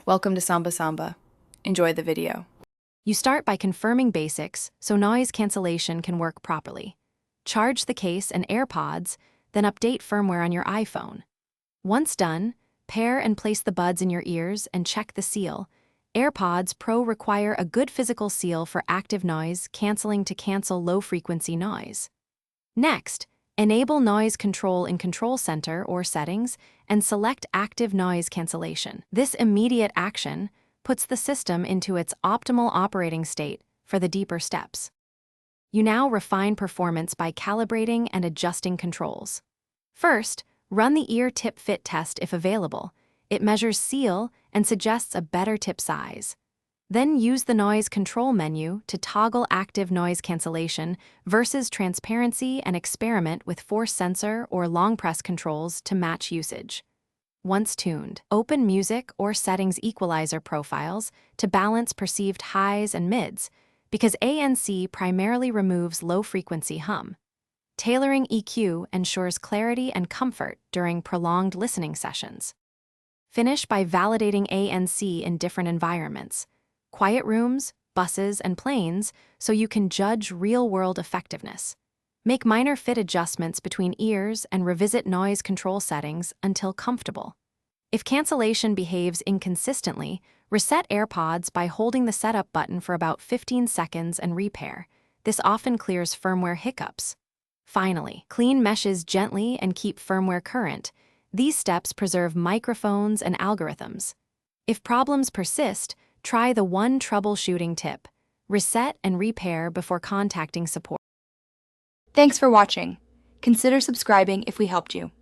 Welcome to Samba Samba. Enjoy the video. You start by confirming basics so noise cancellation can work properly. Charge the case and Airpods, then update firmware on your iPhone. Once done, pair and place the buds in your ears and check the seal. Airpods Pro require a good physical seal for active noise canceling to cancel low-frequency noise. Next, enable noise control in Control Center or Settings and select Active Noise Cancellation. This immediate action puts the system into its optimal operating state for the deeper steps. You now refine performance by calibrating and adjusting controls. First, run the ear tip fit test if available. It measures seal and suggests a better tip size. Then use the noise control menu to toggle active noise cancellation versus transparency and experiment with force sensor or long press controls to match usage. Once tuned, open music or settings equalizer profiles to balance perceived highs and mids, because ANC primarily removes low-frequency hum. Tailoring EQ ensures clarity and comfort during prolonged listening sessions. Finish by validating ANC in different environments, quiet rooms, buses, and planes, so you can judge real-world effectiveness. Make minor fit adjustments between ears and revisit noise control settings until comfortable. If cancellation behaves inconsistently, reset Airpods by holding the setup button for about 15 seconds and repair. This often clears firmware hiccups. Finally, clean meshes gently and keep firmware current. These steps preserve microphones and algorithms. If problems persist, try the one troubleshooting tip: reset and repair before contacting support. Thanks for watching. Consider subscribing if we helped you.